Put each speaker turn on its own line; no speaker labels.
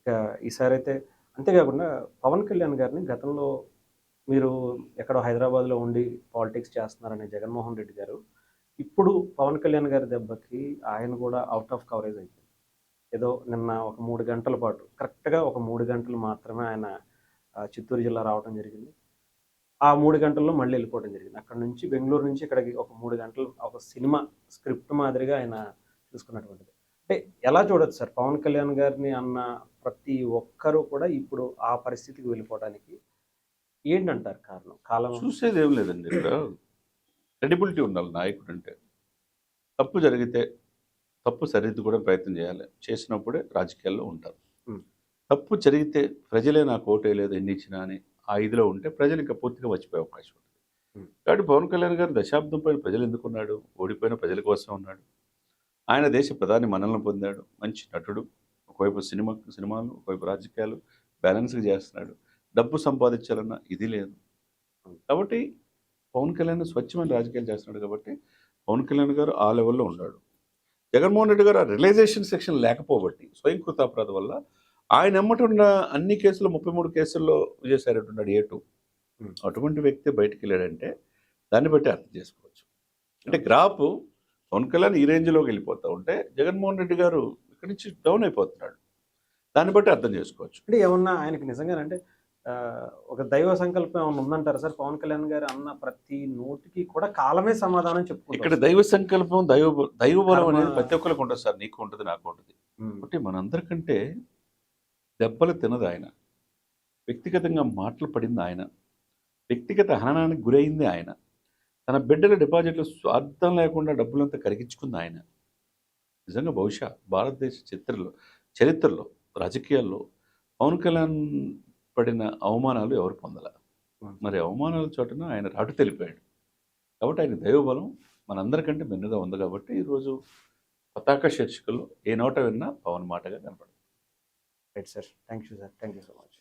ఇక ఈసారైతే అంతేకాకుండా పవన్ కళ్యాణ్ గారిని గతంలో మీరు ఎక్కడో హైదరాబాద్‌లో ఉండి పాలిటిక్స్ చేస్తున్నారనే జగన్మోహన్ రెడ్డి గారు, ఇప్పుడు పవన్ కళ్యాణ్ గారి దెబ్బకి ఆయన గూడా ఔట్ ఆఫ్ కవరేజ్ అయిపోయారు. ఏదో నిన్న ఒక 3 గంటల పాటు కరెక్ట్‌గా ఒక 3 గంటలు మాత్రమే ఆయన చిత్తూరు జిల్లా రావటం జరిగింది. ఆ 3 గంటల్లో మళ్ళీ ఎళ్ళిపోవడం జరిగింది. అక్కడి నుంచి బెంగుళూరు నుంచి ఇక్కడికి ఒక 3 గంటలు ఒక సినిమా స్క్రిప్ట్ మాదిరిగా ఆయన చూసుకున్నటువంటిది. అంటే ఎలా చూడొచ్చు సార్ పవన్ కళ్యాణ్ గారిని అన్న ప్రతి ఒక్కరు కూడా ఇప్పుడు ఆ పరిస్థితికి వెళ్ళిపోవడానికి ఏంటంటారు కారణం? కాలం
చూసేదేం లేదండి ఇక్కడ. క్రెడిబిలిటీ ఉండాలి నాయకుడంటే. తప్పు జరిగితే తప్పు సరిదిద్దుకోవడానికి ప్రయత్నం చేయాలి. చేసినప్పుడే రాజకీయాల్లో ఉంటారు.
హ్మ్.
తప్పు జరిగితే ప్రజలే నాకు ఓటేయలేదు ఎన్నిచ్చినా అని ఆ ఇదిలో ఉంటే ప్రజలు ఇంకా పూర్తిగా మర్చిపోయే అవకాశం ఉంటుంది.
హ్మ్.
కాబట్టి పవన్ కళ్యాణ్ గారు దశాబ్దం పైన ప్రజలు ఎందుకున్నాడు? ఓడిపోయిన ప్రజల కోసం ఉన్నాడు. ఆయన దేశ ప్రధాని మన్ననలు పొందాడు. మంచి నటుడు. ఒకవైపు సినిమాలు, ఒకవైపు రాజకీయాలు బ్యాలెన్స్‌గా చేస్తున్నాడు. డబ్బు సంపాదించాలన్న ఇది లేదు.
హ్మ్.
కాబట్టి పవన్ కళ్యాణ్ స్వచ్ఛమైన రాజకీయాలు చేస్తున్నాడు కాబట్టి పవన్ కళ్యాణ్ గారు ఆ లెవెల్‌లో ఉన్నాడు. జగన్మోహన్ రెడ్డి గారు ఆ రియలైజేషన్ సెక్షన్ లేకపోబట్టి స్వయంకృతాపరాధం వల్ల ఆయన ఎమ్మటున్న అన్ని కేసులు 33 కేసుల్లో విజయసాయి రెడ్డి ఉన్నాడు ఏ2.
హ్మ్.
అటువంటి వ్యక్తి బయటికెళ్ళాడంటే దాన్ని బట్టి అర్థం చేసుకోవచ్చు. అంటే
అవును.
గ్రాఫ్ పవన్ కళ్యాణ్ ఈ రేంజ్‌లోకి వెళ్ళిపోతా ఉంటే జగన్మోహన్ రెడ్డి గారు ఇక్కడి నుంచి డౌన్ అయిపోతున్నాడు. దాన్ని బట్టి అర్థం చేసుకోవచ్చు.
అంటే ఏమన్నా ఆయనకి నిజంగానే అంటే ఒక దైవ సంకల్పం ఏమన్నా ఉందంటారా సార్? పవన్ కళ్యాణ్ గారు అన్న ప్రతి నోటికి కూడా కాలమే సమాధానం చెప్పుకుంటూ
ఇక్కడ
వస్తుంది.
దైవ సంకల్పం, దైవబలం
కర్మ
అనేది ప్రతి ఒక్కరికి ఉంటుంది సార్. నీకు ఉంటది, నాకు ఉంటది.
హ్మ్.
కాబట్టి మనందరికంటే దెబ్బలు తినదాయన. వ్యక్తిగతంగా మాటలు పడింది ఆయన. వ్యక్తిగత హననానికి గురైంది ఆయన. తన బిడ్డల డిపాజిట్లు స్వార్థం లేకుండా డబ్బులంతా కరిగించుకుంది ఆయన. నిజంగా బహుశా భారతదేశ చరిత్రలో, రాజకీయాల్లో పవన్ కళ్యాణ్ పడిన అవమానాలు ఎవరు పొందల.
హ్మ్.
మరి అవమానాల చోటున ఆయన రాటుతెలిపాడు. కాబట్టి ఆయన దైవబలం మనందరికంటే మిన్నగా ఉంది కాబట్టి ఈరోజు పతాక శీర్షికలో ఏ నోట విన్నా పవన్ మాటగా కనపడుతుంది.
Right sir. Thank you sir. Thank you so much.